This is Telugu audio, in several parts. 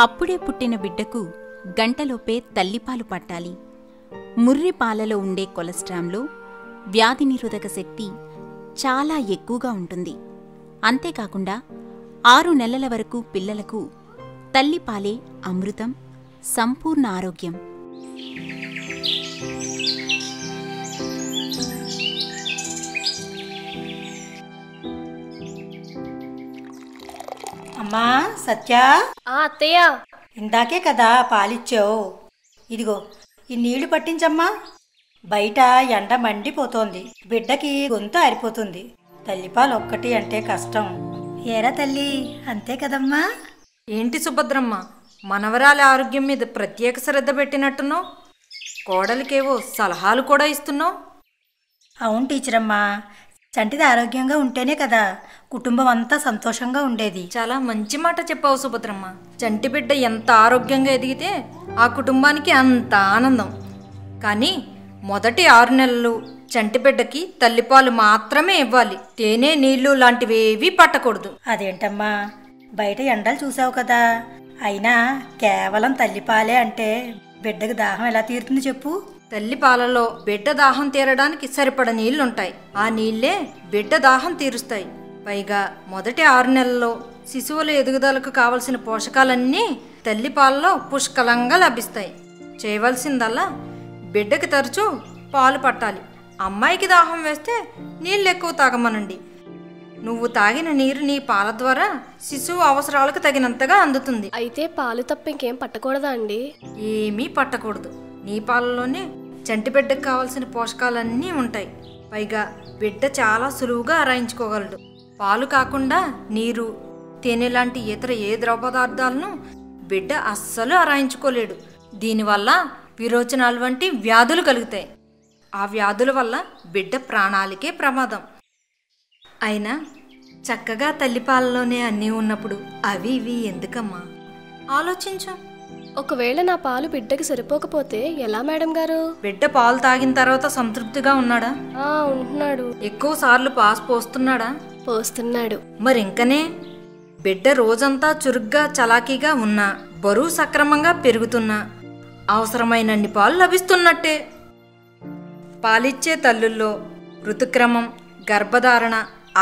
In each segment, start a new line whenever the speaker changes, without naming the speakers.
అప్పుడే పుట్టిన బిడ్డకు గంటలోపే తల్లిపాలు పట్టాలి. ముర్రి పాలలో ఉండే కొలెస్ట్రామ్లో వ్యాధి నిరోధక శక్తి చాలా ఎక్కువగా ఉంటుంది. అంతేకాకుండా 6 నెలల వరకు పిల్లలకు తల్లిపాలే అమృతం, సంపూర్ణ ఆరోగ్యం.
అమ్మా సత్య,
అత్తయ్య,
ఇందాకే కదా పాలిచ్చావు. ఇదిగో ఈ నీళ్లు పట్టించమ్మా. బయట ఎండ మండిపోతోంది, బిడ్డకి గొంతు ఆరిపోతుంది. తల్లిపాలు ఒక్కటి అంటే కష్టం. ఏరా తల్లి, అంతే కదమ్మా?
ఏంటి సుభద్రమ్మ, మనవరాలి ఆరోగ్యం మీద ప్రత్యేక శ్రద్ధ పెట్టినట్టున్నావు. కోడలికేవో సలహాలు కూడా ఇస్తున్నావు.
అవును టీచరమ్మా, చంటిది ఆరోగ్యంగా ఉంటేనే కదా కుటుంబం అంతా సంతోషంగా ఉండేది.
చాలా మంచి మాట చెప్పావు సుభద్రమ్మ. చంటి బిడ్డ ఎంత ఆరోగ్యంగా ఎదిగితే ఆ కుటుంబానికి అంత ఆనందం. కానీ మొదటి 6 నెలలు చంటి బిడ్డకి తల్లిపాలు మాత్రమే ఇవ్వాలి. తేనె, నీళ్లు లాంటివేవీ పట్టకూడదు.
అదేంటమ్మా, బయట ఎండలు చూసావు కదా. అయినా కేవలం తల్లిపాలే అంటే బిడ్డకు దాహం ఎలా తీరుతుంది చెప్పు?
తల్లి పాలలో బిడ్డ దాహం తీరడానికి సరిపడ నీళ్లుంటాయి. ఆ నీళ్లే బిడ్డ దాహం తీరుస్తాయి. పైగా మొదటి 6 నెలల్లో శిశువుల ఎదుగుదలకు కావలసిన పోషకాలన్నీ తల్లి పాలలో పుష్కలంగా లభిస్తాయి. చేయవలసిందల్లా బిడ్డకి తరచూ పాలు పట్టాలి. అమ్మాయికి దాహం వేస్తే నీళ్ళు ఎక్కువ తాగమనండి. నువ్వు తాగిన నీరు నీ పాల ద్వారా శిశువు అవసరాలకు తగినంతగా అందుతుంది.
అయితే పాలు తప్ప ఇంకేం పట్టకూడదా అండి?
ఏమీ పట్టకూడదు. నీ పాలలోనే చంటి బిడ్డకు కావాల్సిన పోషకాలన్నీ ఉంటాయి. పైగా బిడ్డ చాలా సులువుగా అరాయించుకోగలడు. పాలు కాకుండా నీరు, తేనె లాంటి ఇతర ఏ ద్రవ పదార్థాలను బిడ్డ అస్సలు అరాయించుకోలేడు. దీనివల్ల విరోచనాలు వంటి వ్యాధులు కలుగుతాయి. ఆ వ్యాధుల వల్ల బిడ్డ ప్రాణాలకే ప్రమాదం. అయినా చక్కగా తల్లిపాలలోనే అన్నీ ఉన్నప్పుడు అవి ఇవి ఎందుకమ్మా? ఆలోచించు.
ఒకవేళ నా పాలు బిడ్డకి సరిపోకపోతే ఎలా మేడం గారు?
బిడ్డ పాలు తాగిన తర్వాత సంతృప్తిగా ఉన్నాడా?
ఉంటున్నాడు.
ఎక్కువ సార్లు పాస్ పోస్తున్నాడా?
పోస్తున్నాడు.
మరింకనే బిడ్డ రోజంతా చురుగ్గా చలాకీగా ఉన్నా, బరువు సక్రమంగా పెరుగుతున్నా, అవసరమైనన్ని పాలు లభిస్తున్నట్టే. పాలిచ్చే తల్లుల్లో ఋతుక్రమం, గర్భధారణ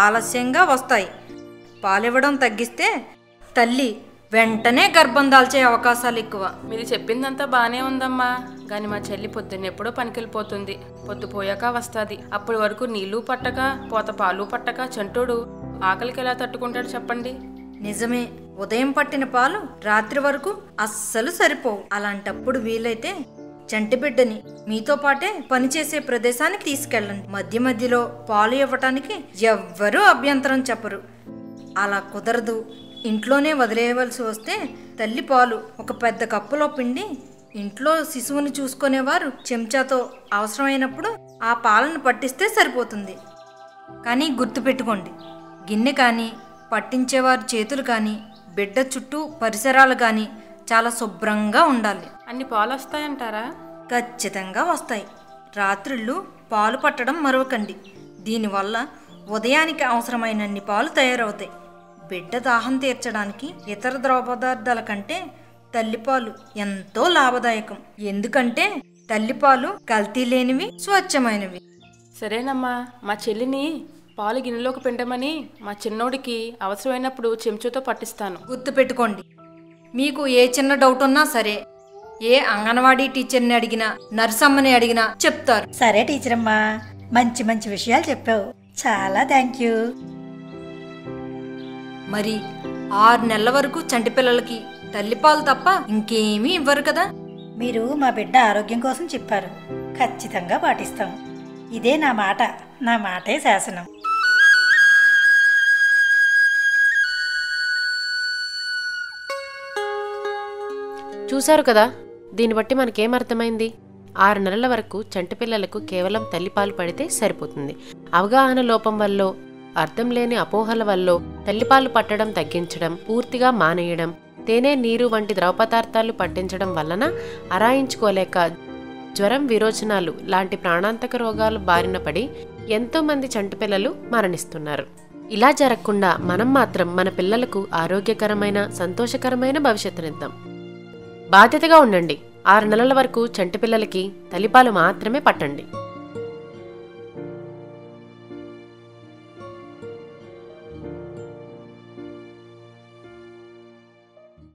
ఆలస్యంగా వస్తాయి. పాలివ్వడం తగ్గిస్తే తల్లి వెంటనే గర్భం దాల్చే అవకాశాలు ఎక్కువ.
మీరు చెప్పిందంతా బాగానే ఉందమ్మా, కానీ మా చెల్లి పొద్దున్నెప్పుడో పనికెళ్ళిపోతుంది. పొద్దుపోయాక వస్తుంది. అప్పటి వరకు నీళ్లు పట్టక, పోత పాలు పట్టక చంటోడు ఆకలికి ఎలా తట్టుకుంటాడు చెప్పండి?
నిజమే, ఉదయం పట్టిన పాలు రాత్రి వరకు అస్సలు సరిపోవు. అలాంటప్పుడు వీలైతే చంటి బిడ్డని మీతో పాటే పనిచేసే ప్రదేశానికి తీసుకెళ్ళండి. మధ్య మధ్యలో పాలు ఇవ్వటానికి ఎవ్వరూ అభ్యంతరం చెప్పరు. అలా కుదరదు, ఇంట్లోనే వదిలేయవలసి వస్తే తల్లి పాలు ఒక పెద్ద కప్పులో పిండి ఇంట్లో శిశువుని చూసుకునేవారు చెంచాతో అవసరమైనప్పుడు ఆ పాలను పట్టిస్తే సరిపోతుంది. కానీ గుర్తుపెట్టుకోండి, గిన్నె కానీ పట్టించేవారు చేతులు కానీ బిడ్డ చుట్టూ పరిసరాలు కానీ చాలా శుభ్రంగా ఉండాలి.
అన్ని పాలు వస్తాయంటారా?
ఖచ్చితంగా వస్తాయి. రాత్రుళ్ళు పాలు పట్టడం మరవకండి. దీనివల్ల ఉదయానికి అవసరమైనన్ని పాలు తయారవుతాయి. బిడ్డ దాహం తీర్చడానికి ఇతర ద్రవ పదార్థాల కంటే తల్లిపాలు ఎంతో లాభదాయకం. ఎందుకంటే తల్లిపాలు కల్తీ లేనివి, స్వచ్ఛమైనవి.
సరేనమ్మా, మా చెల్లిని పాలు గిన్నెలోకి పిండమని మా చిన్నోడికి అవసరమైనప్పుడు చెంచుతో పట్టిస్తాను.
గుర్తుపెట్టుకోండి, మీకు ఏ చిన్న డౌట్ ఉన్నా సరే ఏ అంగన్వాడీ టీచర్ని అడిగినా, నర్సమ్మని అడిగినా చెప్తారు.
సరే టీచరమ్మా, మంచి మంచి విషయాలు చెప్పావు. చాలా థ్యాంక్ యూ.
మరి 6 నెలల వరకు చంటి పిల్లలకి తల్లిపాలు తప్ప ఇంకేమీ ఇవ్వరు కదా?
మీరు మా బిడ్డ ఆరోగ్యం కోసం చెప్పారు. ఖచ్చితంగా పాటిస్తాం. ఇదే నా మాట, నా మాటే శాసనం.
చూశారు కదా, దీన్ని బట్టి మనకేమర్థమైంది? 6 నెలల వరకు చంటి పిల్లలకు కేవలం తల్లిపాలు పడితే సరిపోతుంది. అవగాహన లోపం వల్ల, అర్థం లేని అపోహల వల్ల తల్లిపాలు పట్టడం తగ్గించడం, పూర్తిగా మానేయడం, తేనె, నీరు వంటి ద్రవ పదార్థాలు పట్టించడం వలన అరాయించుకోలేక జ్వరం, విరోచనాలు లాంటి ప్రాణాంతక రోగాలు బారిన పడి ఎంతోమంది చంటి పిల్లలు మరణిస్తున్నారు. ఇలా జరగకుండా మనం మాత్రం మన పిల్లలకు ఆరోగ్యకరమైన సంతోషకరమైన భవిష్యత్తునిద్దాం. బాధ్యతగా ఉండండి. 6 నెలల వరకు చంటి పిల్లలకి తల్లిపాలు మాత్రమే పట్టండి.